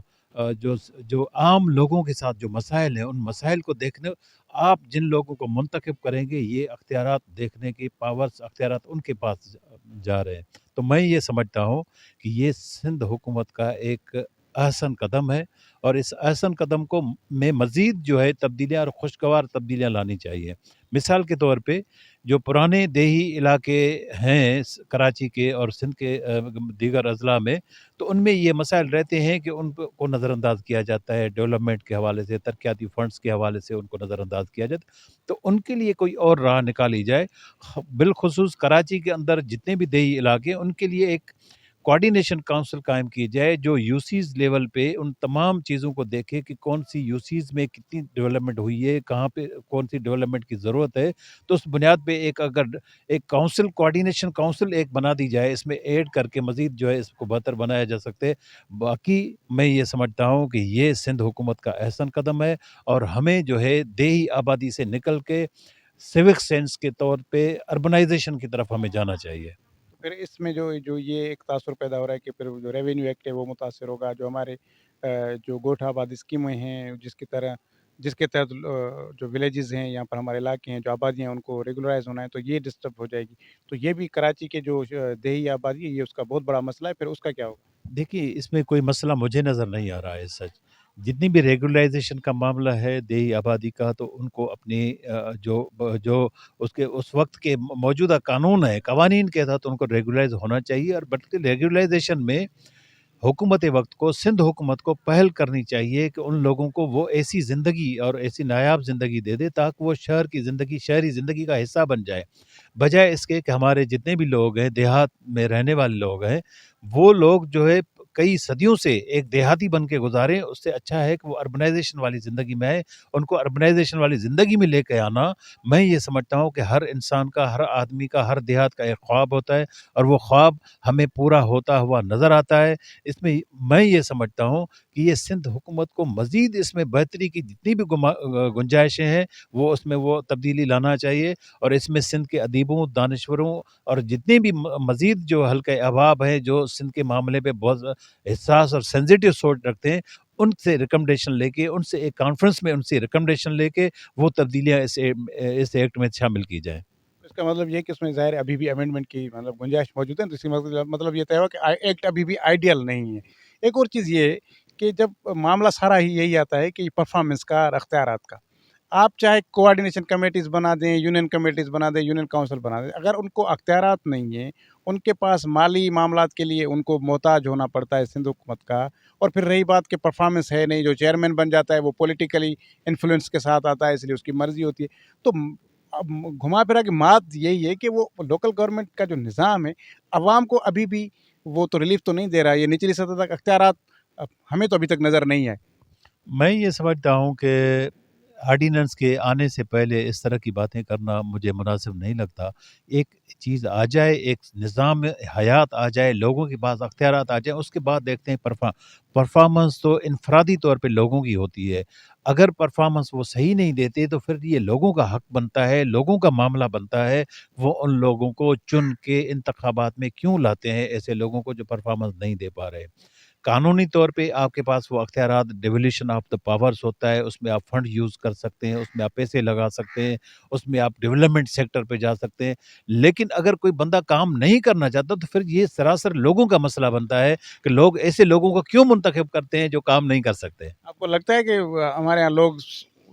جو جو عام لوگوں کے ساتھ جو مسائل ہیں ان مسائل کو دیکھنے آپ جن لوگوں کو منتخب کریں گے یہ اختیارات دیکھنے کی پاورز اختیارات ان کے پاس جا رہے ہیں. تو میں یہ سمجھتا ہوں کہ یہ سندھ حکومت کا ایک احسن قدم ہے اور اس احسن قدم کو میں مزید جو ہے تبدیلیاں اور خوشگوار تبدیلیاں لانی چاہیے. مثال کے طور پہ جو پرانے دیہی علاقے ہیں کراچی کے اور سندھ کے دیگر اضلاع میں تو ان میں یہ مسائل رہتے ہیں کہ ان کو نظر انداز کیا جاتا ہے ڈیولپمنٹ کے حوالے سے ترقیاتی فنڈز کے حوالے سے ان کو نظر انداز کیا جاتا ہے. تو ان کے لیے کوئی اور راہ نکالی جائے. بالخصوص کراچی کے اندر جتنے بھی دیہی علاقے ہیں ان کے لیے ایک کوارڈینیشن کونسل قائم کی جائے جو یوسیز لیول پہ ان تمام چیزوں کو دیکھے کہ کون سی یوسیز میں کتنی ڈیولپمنٹ ہوئی ہے کہاں پہ کون سی ڈیولپمنٹ کی ضرورت ہے. تو اس بنیاد پہ اگر ایک کونسل کوارڈینیشن کونسل ایک بنا دی جائے اس میں ایڈ کر کے مزید جو ہے اس کو بہتر بنایا جا سکتے. باقی میں یہ سمجھتا ہوں کہ یہ سندھ حکومت کا احسن قدم ہے اور ہمیں جو ہے دیہی آبادی سے نکل کے سیوک سینس کے طور پہ اربنائزیشن کی طرف ہمیں جانا چاہیے. پھر اس میں جو یہ ایک تاثر پیدا ہو رہا ہے کہ پھر جو ریونیو ایکٹ ہے وہ متاثر ہوگا. جو ہمارے جو گوٹھ آبادی اسکیمیں ہیں جس کے تحت جو ولیجز ہیں یہاں پر ہمارے علاقے ہیں جو آبادیاں ہیں ان کو ریگولرائز ہونا ہے تو یہ ڈسٹرب ہو جائے گی. تو یہ بھی کراچی کے جو دیہی آبادی ہے یہ اس کا بہت بڑا مسئلہ ہے. پھر اس کا کیا ہوگا؟ دیکھیے اس میں کوئی مسئلہ مجھے نظر نہیں آ رہا ہے سچ. جتنی بھی ریگولائزیشن کا معاملہ ہے دیہی آبادی کا تو ان کو اپنی جو اس وقت کے موجودہ قانون ہے قوانین کے تحت ان کو ریگولائز ہونا چاہیے. اور بلکہ ریگولائزیشن میں حکومت وقت کو سندھ حکومت کو پہل کرنی چاہیے کہ ان لوگوں کو وہ ایسی زندگی اور ایسی نایاب زندگی دے دے تاکہ وہ شہری زندگی کا حصہ بن جائے. بجائے اس کے کہ ہمارے جتنے بھی لوگ ہیں دیہات میں رہنے والے لوگ ہیں وہ لوگ جو ہے کئی صدیوں سے ایک دیہاتی بن کے گزاریں. اس سے اچھا ہے کہ وہ اربنائزیشن والی زندگی میں آئے. ان کو اربنائزیشن والی زندگی میں لے کے آنا میں یہ سمجھتا ہوں کہ ہر انسان کا ہر آدمی کا ہر دیہات کا ایک خواب ہوتا ہے اور وہ خواب ہمیں پورا ہوتا ہوا نظر آتا ہے. اس میں یہ سمجھتا ہوں کہ یہ سندھ حکومت کو مزید اس میں بہتری کی جتنی بھی گنجائشیں ہیں وہ اس میں وہ تبدیلی لانا چاہیے. اور اس میں سندھ کے ادیبوں دانشوروں اور جتنے بھی مزید جو حلقہ احباب ہیں جو سندھ کے معاملے پہ بہت حساس اور سینسیٹیو سوچ رکھتے ہیں ان سے ریکمنڈیشن لے کے ان سے ایک کانفرنس میں ان سے ریکمنڈیشن لے کے وہ تبدیلیاں اس ایکٹ میں شامل کی جائیں. اس کا مطلب یہ کہ اس میں ظاہر ہے ابھی بھی امینڈمنٹ کی گنجائش موجود ہے. تو اس کا مطلب یہ طے ہوا کہ ایکٹ ابھی بھی آئیڈیل نہیں ہے. ایک اور چیز یہ ہے کہ جب معاملہ سارا ہی یہی آتا ہے کہ پرفارمنس کا اور اختیارات کا آپ چاہے کوآرڈینیشن کمیٹیز بنا دیں یونین کمیٹیز بنا دیں یونین کونسل بنا دیں اگر ان کو اختیارات نہیں ہیں ان کے پاس مالی معاملات کے لیے ان کو محتاج ہونا پڑتا ہے سندھ حکومت کا. اور پھر رہی بات کہ پرفارمنس ہے نہیں جو چیئرمین بن جاتا ہے وہ پولیٹیکلی انفلوئنس کے ساتھ آتا ہے اس لیے اس کی مرضی ہوتی ہے. تو اب گھما پھرا کہ بات یہی ہے کہ وہ لوکل گورنمنٹ کا جو نظام ہے عوام کو ابھی بھی وہ تو ریلیف تو نہیں دے رہا ہے. یہ نچلی سطح تک اختیارات ہمیں تو ابھی تک نظر نہیں آئے. میں یہ سمجھتا ہوں کہ آرڈیننس کے آنے سے پہلے اس طرح کی باتیں کرنا مجھے مناسب نہیں لگتا. ایک چیز آ جائے ایک نظام حیات آ جائے لوگوں کے پاس اختیارات آ جائیں اس کے بعد دیکھتے ہیں پرفارمنس تو انفرادی طور پہ لوگوں کی ہوتی ہے. اگر پرفارمنس وہ صحیح نہیں دیتے تو پھر یہ لوگوں کا حق بنتا ہے لوگوں کا معاملہ بنتا ہے وہ ان لوگوں کو چن کے انتخابات میں کیوں لاتے ہیں ایسے لوگوں کو جو پرفارمنس نہیں دے پا رہے. قانونی طور پہ آپ کے پاس وہ اختیارات ڈیولیشن آف دا پاورز ہوتا ہے اس میں آپ فنڈ یوز کر سکتے ہیں اس میں آپ پیسے لگا سکتے ہیں اس میں آپ ڈیولپمنٹ سیکٹر پہ جا سکتے ہیں. لیکن اگر کوئی بندہ کام نہیں کرنا چاہتا تو پھر یہ سراسر لوگوں کا مسئلہ بنتا ہے کہ لوگ ایسے لوگوں کو کیوں منتخب کرتے ہیں جو کام نہیں کر سکتے. آپ کو لگتا ہے کہ ہمارے یہاں لوگ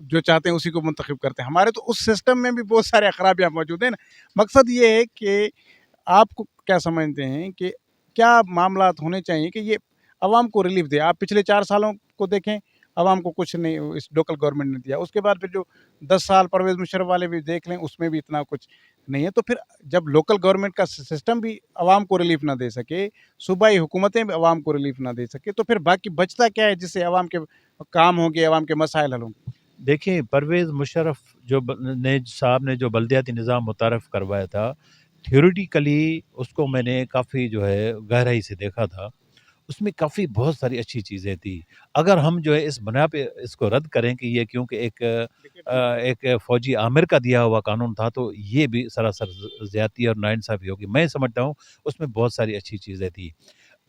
جو چاہتے ہیں اسی کو منتخب کرتے ہیں؟ ہمارے تو اس سسٹم میں بھی بہت سارے خرابیاں موجود ہیں نا. مقصد یہ ہے کہ آپ کو کیا سمجھتے ہیں کہ کیا معاملات ہونے چاہیے کہ یہ عوام کو ریلیف دے. آپ پچھلے 4 سالوں کو دیکھیں عوام کو کچھ نہیں اس لوکل گورنمنٹ نے دیا. اس کے بعد پھر جو 10 سال پرویز مشرف والے بھی دیکھ لیں اس میں بھی اتنا کچھ نہیں ہے. تو پھر جب لوکل گورنمنٹ کا سسٹم بھی عوام کو ریلیف نہ دے سکے صوبائی حکومتیں بھی عوام کو ریلیف نہ دے سکے تو پھر باقی بچتا کیا ہے جس سے عوام کے کام ہوں گے عوام کے مسائل حل ہوں گے؟ देखिए, परवेज़ मुशर्रफ साहब ने जो बल्दियाती निज़ाम मुतारफ़ करवाया था, थ्योरेटिकली उसको मैंने काफ़ी जो है गहराई से देखा था। उसमें काफ़ी बहुत सारी अच्छी चीज़ें थी। अगर हम जो है इस बिना पे इसको रद्द करें कि ये क्योंकि एक फ़ौजी आमिर का दिया हुआ कानून था, तो ये भी सरासर ज़्यादती और नाइंसाफ़ी होगी। मैं समझता हूँ उसमें बहुत सारी अच्छी चीज़ें थी।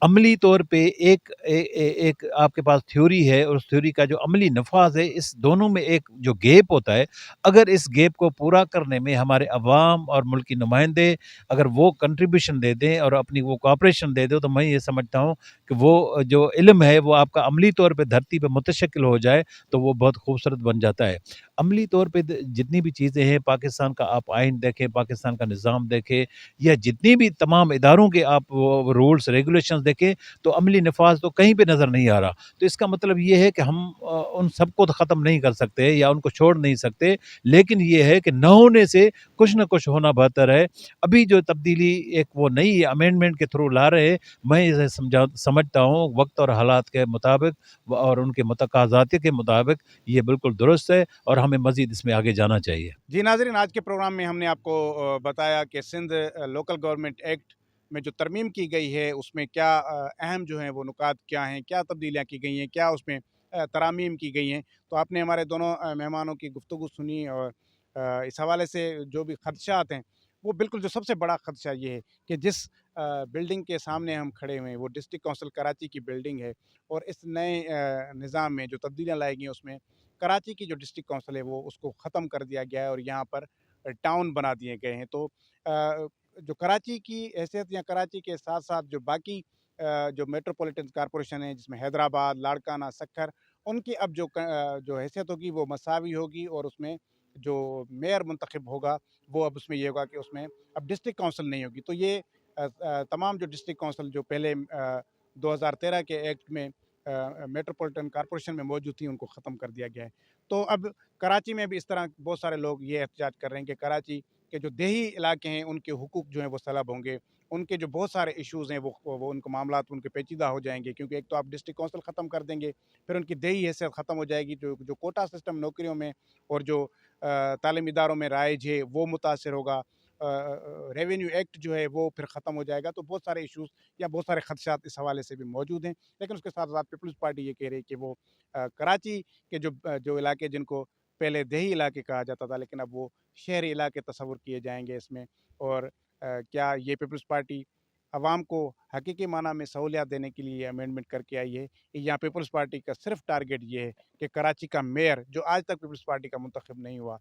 अमली तौर पे एक आपके पास थ्योरी है और उस थ्योरी का जो अमली नफाज़ है, इस दोनों में एक जो गैप होता है, अगर इस गैप को पूरा करने में हमारे अवाम और मुल्की नुमाइंदे अगर वो कंट्रीब्यूशन दे दें और अपनी वो कोऑपरेशन दे दें, तो मैं ये समझता हूँ कि वो जो इल्म है वो आपका अमली तौर पे धरती पे मुतशक्किल हो जाए, तो वो बहुत खूबसूरत बन जाता है। अमली तौर पे जितनी भी चीज़ें हैं, पाकिस्तान का आप आइन देखें, पाकिस्तान का निज़ाम देखें, या जितनी भी तमाम इदारों के आप वो रूल्स रेगुलेशंस देखें, तो अमली नफाज तो कहीं पे नज़र नहीं आ रहा। तो इसका मतलब ये है कि हम उन सबको तो ख़त्म नहीं कर सकते या उनको छोड़ नहीं सकते, लेकिन ये है कि न होने से कुछ ना कुछ होना बेहतर है। अभी जो तब्दीली एक वो नई अमेंडमेंट के थ्रू ला रहे हैं, मैं इसे समझता हूँ वक्त और हालात के मुताबिक और उनके तकाज़ात के मुताबिक ये बिल्कुल दुरुस्त है और हमें मज़ीद इसमें आगे जाना चाहिए। जी नाज़रीन, आज के प्रोग्राम में हमने आपको बताया कि सिंध लोकल गवर्नमेंट एक्ट में जो तरमीम की गई है उसमें क्या अहम जो हैं वो नुकात क्या हैं, क्या तब्दीलियाँ की गई हैं, क्या उसमें तरामीम की गई हैं। तो आपने हमारे दोनों मेहमानों की गुफ्तगू सुनी और इस हवाले से जो भी खदशात हैं, वो बिल्कुल जो सबसे बड़ा खदशा ये है कि जिस बिल्डिंग के सामने हम खड़े हुए हैं वो डिस्ट्रिक्ट काउंसिल कराची की बिल्डिंग है, और इस नए निज़ाम में जो तब्दीलियाँ लाई गई हैं उसमें कराची की जो डिस्ट्रिक्ट काउंसिल है वो उसको ख़त्म कर दिया गया है और यहाँ पर टाउन बना दिए गए हैं। तो जो कराची की हैसियत या कराची के साथ साथ जो बाकी जो मेट्रोपॉलिटन कॉरपोरेशन है जिसमें हैदराबाद, लाड़काना, सक्खर, उनकी अब जो हैसियत होगी वो मसावी होगी, और उसमें जो मेयर मुंतखब होगा वो अब उसमें ये होगा कि उसमें अब डिस्ट्रिक्ट काउंसिल नहीं होगी। तो ये तमाम जो डिस्ट्रिक्ट काउंसिल जो पहले 2013 के एक्ट में मेट्रोपॉलिटन कॉरपोरेशन में मौजूद थी उनको ख़त्म कर दिया गया है। तो अब कराची में भी इस तरह बहुत सारे लोग ये एहतजाज कर रहे हैं कि कराची के जो देही इलाके हैं उनके हुकूक जो हैं वो सलब होंगे, उनके जो बहुत सारे इश्यूज़ हैं वो उनको मामलात उनके पेचीदा हो जाएंगे, क्योंकि एक तो आप डिस्ट्रिक्ट काउंसिल ख़त्म कर देंगे, फिर उनकी देही हैसियत ख़त्म हो जाएगी, जो जो कोटा सिस्टम नौकरियों में और जो तालीमी इदारों में राइज है वो मुतासर होगा, रेवेन्यू एक्ट जो है वो फिर ख़त्म हो जाएगा। तो बहुत सारे इश्यूज़ या बहुत सारे खदशात इस हवाले से भी मौजूद हैं। लेकिन उसके साथ साथ पीपल्स पार्टी ये कह रही है कि वो कराची के जो इलाके जिनको पहले देही इलाके कहा जाता था, लेकिन अब वो शहरी इलाके तस्वुर किए जाएंगे इसमें। और क्या ये पीपल्स पार्टी आवाम को हकीकी माना में सहूलियत देने के लिए अमेंडमेंट करके आई है, या पीपल्स पार्टी का सिर्फ टारगेट ये है कि कराची का मेयर जो आज तक पीपल्स पार्टी का मुंतखब नहीं हुआ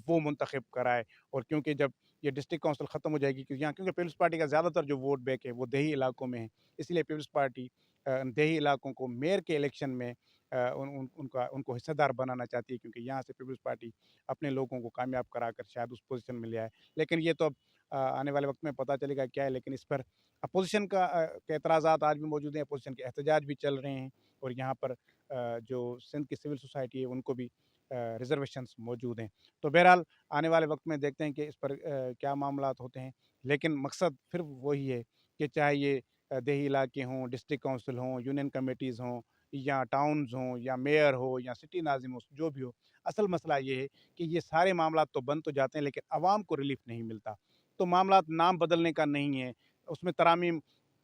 वो मुंतखब कराए। और क्योंकि जब ये डिस्ट्रिक्ट काउंसिल ख़त्म हो जाएगी, क्योंकि यहाँ क्योंकि पीपल्स पार्टी का ज़्यादातर जो वोट बैंक है वो देही इलाकों में है, इसलिए पीपल्स पार्टी देही इलाकों को मेयर के इलेक्शन में उनको हिस्सेदार बनाना चाहती है, क्योंकि यहाँ से पीपल्स पार्टी अपने लोगों को कामयाब कराकर शायद उस पोजीशन में ले आए। लेकिन ये तो अब आने वाले वक्त में पता चलेगा क्या है। लेकिन इस पर अपोजिशन के एतराज़ात आज भी मौजूद हैं, अपोजिशन के एहतजाज भी चल रहे हैं, और यहाँ पर जो सिंध की सिविल सोसाइटी है उनको भी रिजर्वेशंस मौजूद हैं। तो बहरहाल आने वाले वक्त में देखते हैं कि इस पर क्या मामलात होते हैं। लेकिन मकसद फिर वही है कि चाहे ये देही इलाके हों, डिस्ट्रिक्ट काउंसिल हों, यूनियन कमेटीज़ हों, या टाउन्स हों, या मेयर हो, या सिटी नाज़िम हो, जो भी हो, असल मसला ये है कि ये सारे मामलात तो बन तो जाते हैं लेकिन आवाम को रिलीफ नहीं मिलता। तो मामलात नाम बदलने का नहीं है, उसमें तरामीम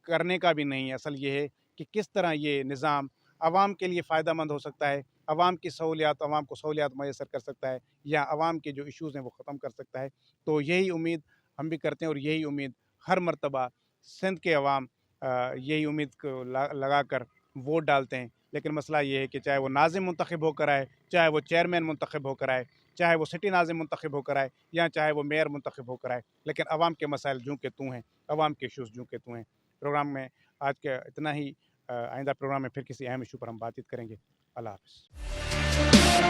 करने का भी नहीं है, असल ये है कि किस तरह ये निज़ाम आवाम के लिए फ़ायदा मंद हो सकता है, आवाम की सहूलियात आवाम को सहूलियात मैसर कर सकता है, या आवाम के जो इश्यूज़ हैं वो ख़त्म कर सकता है। तो यही उम्मीद हम भी करते हैं, और यही उम्मीद हर मर्तबा सिंध के अवाम यही उम्मीद को लगा कर वोट डालते हैं। लेकिन मसला ये है कि चाहे वो नाज़िम मुंतखब होकर आए, चाहे वो चेयरमैन मुंतखब होकर आए, चाहे वो सिटी नाज़िम मुंतखब होकर आए, या चाहे वो मेयर मुंतखब होकर आए, लेकिन आवाम के मसाइल जूँ के तूँ हैं, आवाम के इश्यूज़ जूँ के तूँ हैं। प्रोग्राम में आज के इतना ही। आइंदा प्रोग्राम में फिर किसी अहम इशू पर हम बातचीत करेंगे। अल्लाह हाफ़िज़।